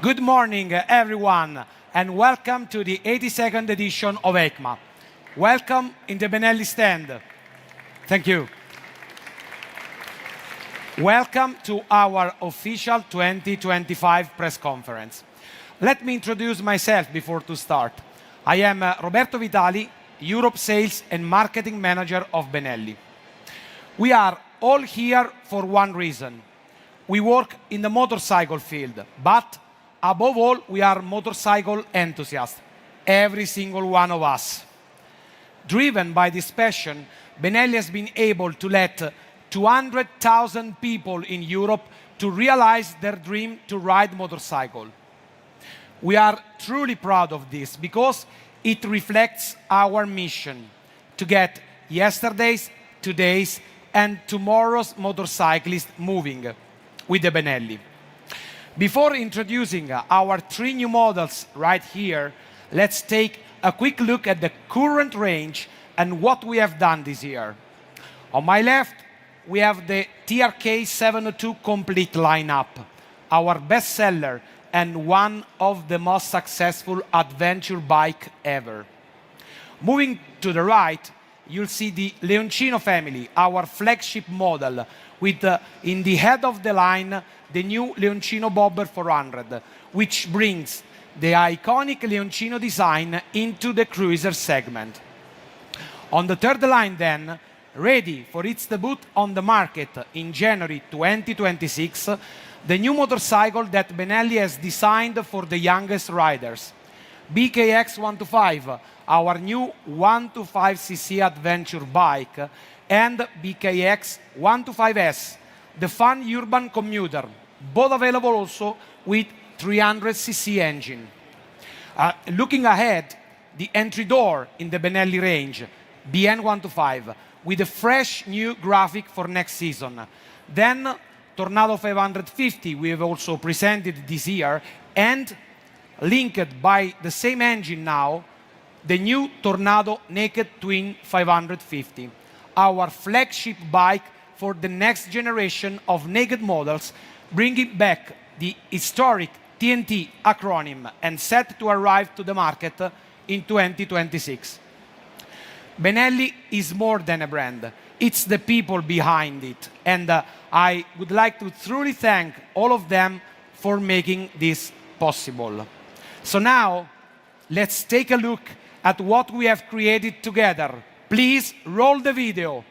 Good morning, everyone, and welcome to the 82nd edition of Eicma. Welcome in the Benelli stand. Thank you. Welcome to our official 2025 press conference. Let me introduce myself before to start. I am Roberto Vitali, Europe Sales and Marketing Manager of Benelli. We are all here for one reason. We work in the motorcycle field, but above all, we are motorcycle enthusiasts, every single one of us. Driven by this passion, Benelli has been able to let 200,000 people in Europe to realize their dream to ride motorcycle. We are truly proud of this because it reflects our mission to get yesterday's, today's, and tomorrow's motorcyclists moving with the Benelli. Before introducing our three new models right here, let's take a quick look at the current range and what we have done this year. On my left, we have the TRK 702 complete lineup, our bestseller and one of the most successful adventure bike ever. Moving to the right, you'll see the Leoncino family, our flagship model, with in the head of the line the new Leoncino Bobber 400, which brings the iconic Leoncino design into the cruiser segment. On the third line then, ready for its debut on the market in January 2026, the new motorcycle that Benelli has designed for the youngest riders. BKX 125, our new 125cc adventure bike, and BKX 125S, the fun urban commuter, both available also with 300cc engine. Looking ahead, the entry door in the Benelli range, BN125, with a fresh new graphic for next season. Then Tornado 550 we have also presented this year, and linked by the same engine now, the new Tornado Naked Twin 550, our flagship bike for the next generation of naked models, bringing back the historic TNT acronym and set to arrive to the market in 2026. Benelli is more than a brand. It's the people behind it. And I would like to truly thank all of them for making this possible. So now, let's take a look at what we have created together. Please roll the video.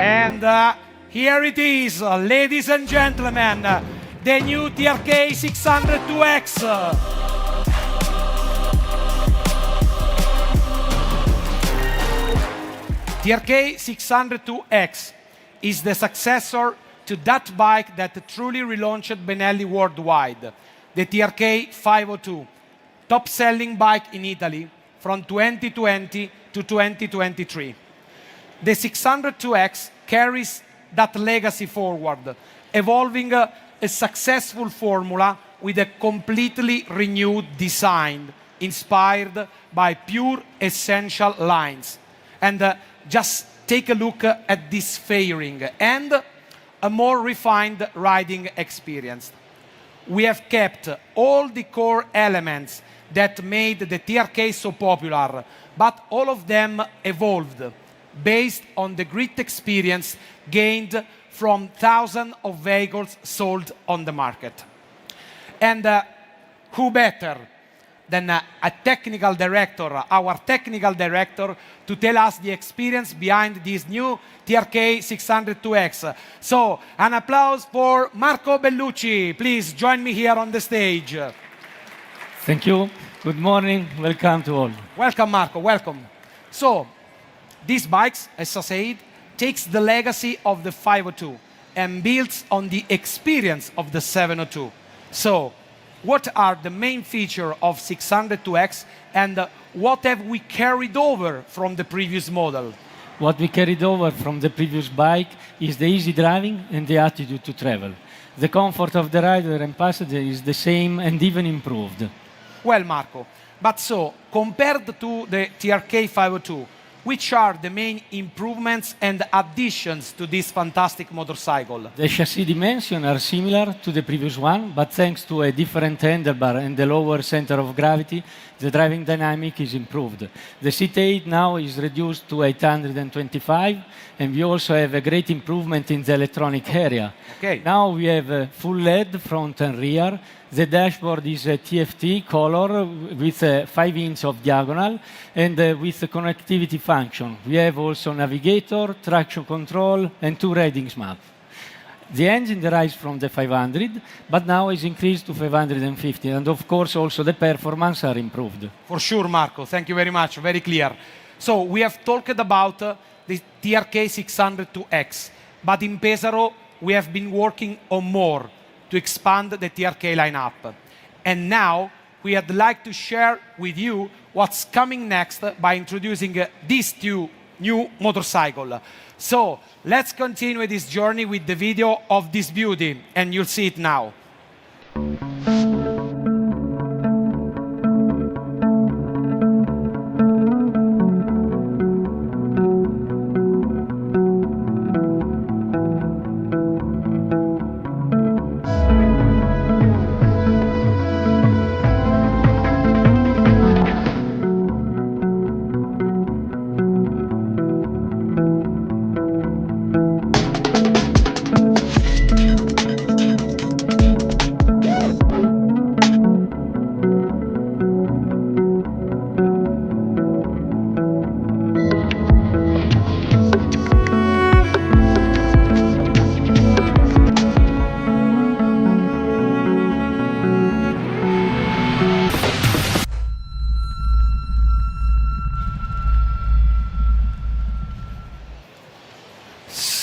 And here it is, ladies and gentlemen, the new TRK 602X. TRK 602X is the successor to that bike that truly relaunched Benelli worldwide, the TRK 502, top-selling bike in Italy from 2020 to 2023. The 602X carries that legacy forward, evolving a successful formula with a completely renewed design inspired by pure essential lines. And just take a look at this fairing and a more refined riding experience. We have kept all the core elements that made the TRK so popular, but all of them evolved based on the great experience gained from thousands of vehicles sold on the market. And who better than a technical director, our technical director, to tell us the experience behind this new TRK 602X. So, an applause for Marco Bellucci. Please join me here on the stage. Thank you. Good morning. Welcome to all. Welcome, Marco. Welcome. So, these bikes, as I said, takes the legacy of the 502 and builds on the experience of the 702. So, what are the main features of 602X and what have we carried over from the previous model? What we carried over from the previous bike is the easy driving and the attitude to travel. The comfort of the rider and passenger is the same and even improved. Well, Marco, but so, compared to the TRK 502, which are the main improvements and additions to this fantastic motorcycle? The chassis dimensions are similar to the previous one, but thanks to a different handlebar and the lower center of gravity, the driving dynamic is improved. The seat height now is reduced to 825, and we also have a great improvement in the electronic area. Okay. Now we have a full LED front and rear. The dashboard is a TFT color with 5 inches of diagonal and with a connectivity function. We have also navigator, traction control, and 2 readings maps. The engine derives from the 500, but now is increased to 550, and of course also the performance are improved. For sure, Marco. Thank you very much. Very clear. So we have talked about the TRK 602X, but in Pesaro we have been working on more to expand the TRK lineup. And now we would like to share with you what's coming next by introducing these 2 new motorcycles. So let's continue this journey with the video of this beauty, and you'll see it now.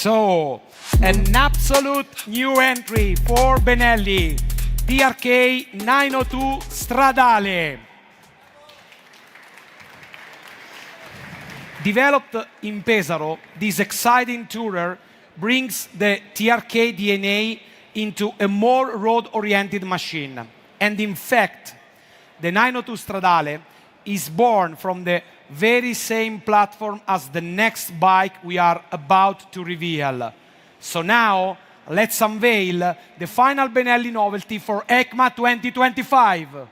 So, an absolute new entry for Benelli, TRK 902 Stradale. Developed in Pesaro, this exciting tourer brings the TRK DNA into a more road-oriented machine. And in fact, the 902 Stradale is born from the very same platform as the next bike we are about to reveal. So now, let's unveil the final Benelli novelty for Eicma 2025.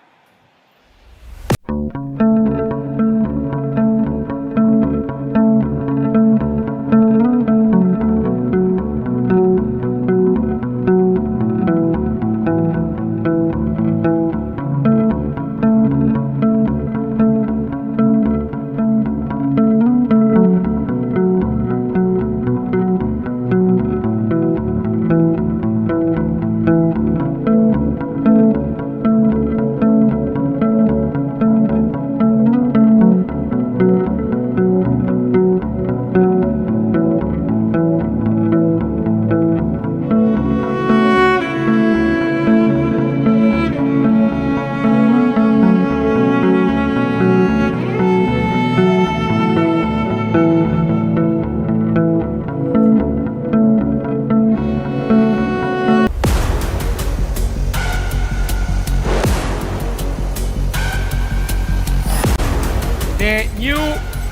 The new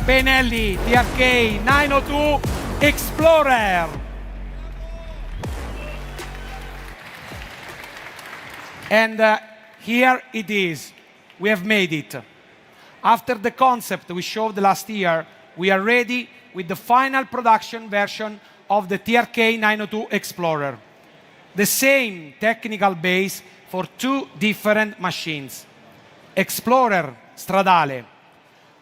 Benelli TRK 902 Explorer. And here it is. We have made it. After the concept we showed last year, we are ready with the final production version of the TRK 902 Explorer. The same technical base for 2 different machines. Explorer, Stradale.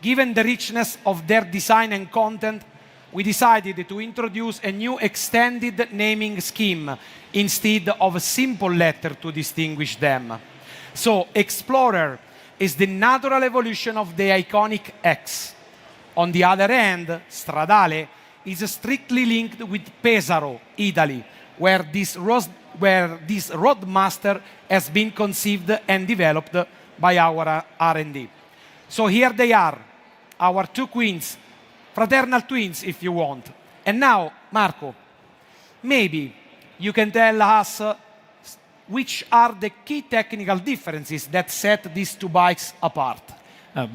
Given the richness of their design and content, we decided to introduce a new extended naming scheme instead of a simple letter to distinguish them. So, Explorer is the natural evolution of the iconic X. On the other hand, Stradale is strictly linked with Pesaro, Italy, where this roadmaster has been conceived and developed by our R&D. So here they are, our two queens, fraternal twins if you want. And now, Marco, maybe you can tell us which are the key technical differences that set these two bikes apart.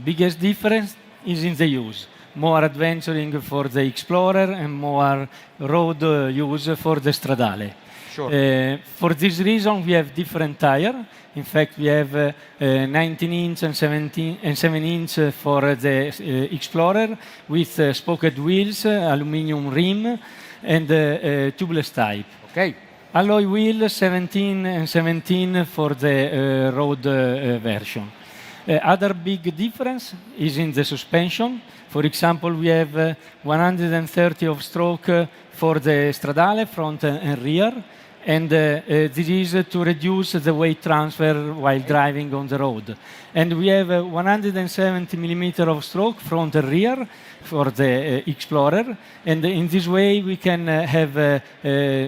Biggest difference is in the use. More adventuring for the Explorer and more road use for the Stradale. Sure. For this reason, we have different tire. In fact, we have 19-inch and 7-inch for the Explorer with spoked wheels, aluminum rim, and tubeless type. Okay. Alloy wheel 17 and 17 for the road version. Other big difference is in the suspension. For example, we have 130 of stroke for the Stradale, front and rear. And this is to reduce the weight transfer while driving on the road. And we have 170 millimeter of stroke front and rear for the Explorer. And in this way, we can have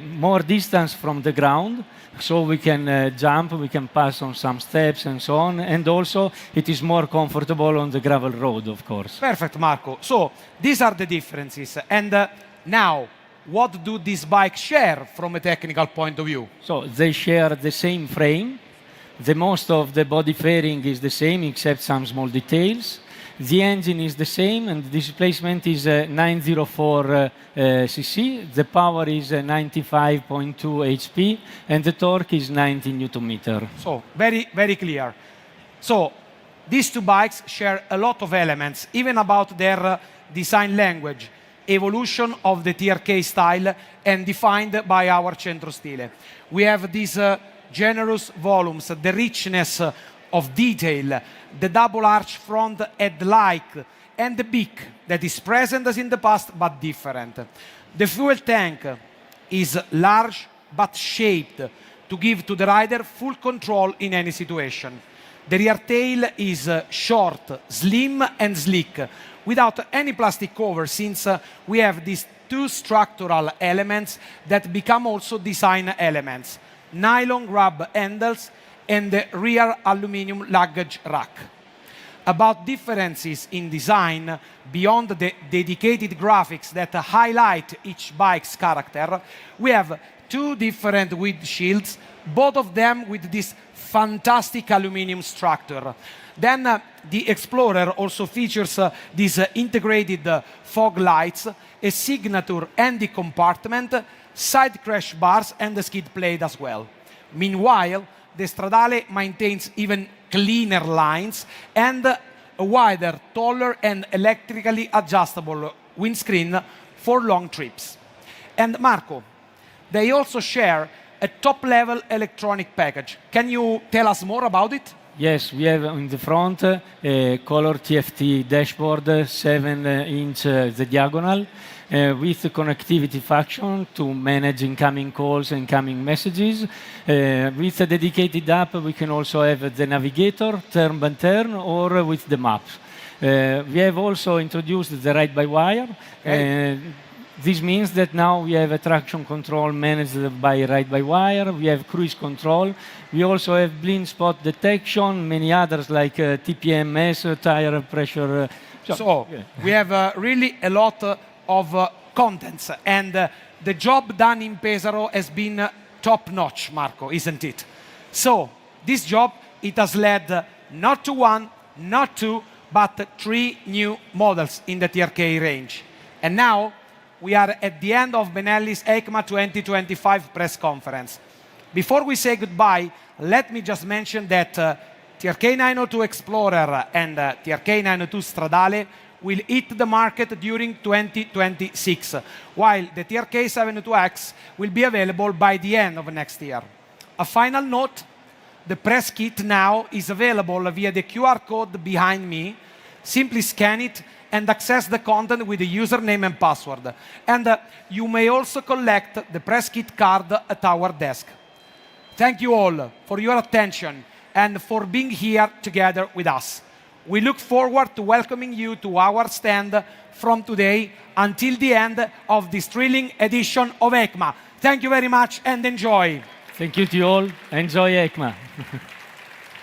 more distance from the ground. So we can jump, we can pass on some steps and so on. And also, it is more comfortable on the gravel road, of course. Perfect, Marco. So these are the differences. And now, what do these bikes share from a technical point of view? So they share the same frame. The most of the body fairing is the same, except some small details. The engine is the same, and the displacement is 904 cc. The power is 95.2 HP, and the torque is 90 Newton meter. So very, very clear. So these two bikes share a lot of elements, even about their design language, evolution of the TRK style, and defined by our centro stile. We have these generous volumes, the richness of detail, the double arch front headlight, and the beak that is present as in the past but different. The fuel tank is large but shaped to give to the rider full control in any situation. The rear tail is short, slim, and sleek, without any plastic cover, since we have these two structural elements that become also design elements: nylon grab handles and the rear aluminum luggage rack. About differences in design, beyond the dedicated graphics that highlight each bike's character, we have two different windshields, both of them with this fantastic aluminum structure. Then the Explorer also features these integrated fog lights, a signature handy compartment, side crash bars, and a skid plate as well. Meanwhile, the Stradale maintains even cleaner lines and a wider, taller, and electrically adjustable windscreen for long trips. And Marco, they also share a top-level electronic package. Can you tell us more about it? Yes, we have in the front a color TFT dashboard, 7-inch the diagonal, with the connectivity function to manage incoming calls and incoming messages. With a dedicated app, we can also have the navigator, turn by turn, or with the maps. We have also introduced the ride-by-wire. Okay. This means that now we have a traction control managed by ride-by-wire, we have cruise control, we also have blind spot detection, many others like TPMS, tire pressure. So we have really a lot of contents, and the job done in Pesaro has been top-notch, Marco, isn't it? So this job, it has led not to one, not two, but 3 new models in the TRK range. And now, we are at the end of Benelli's Eicma 2025 press conference. Before we say goodbye, let me just mention that TRK 902 Explorer and TRK 902 Stradale will hit the market during 2026, while the TRK 702X will be available by the end of next year. A final note, the press kit now is available via the QR code behind me. Simply scan it and access the content with the username and password. And you may also collect the press kit card at our desk. Thank you all for your attention and for being here together with us. We look forward to welcoming you to our stand from today until the end of this thrilling edition of Eicma. Thank you very much and enjoy. Thank you to you all. Enjoy Eicma.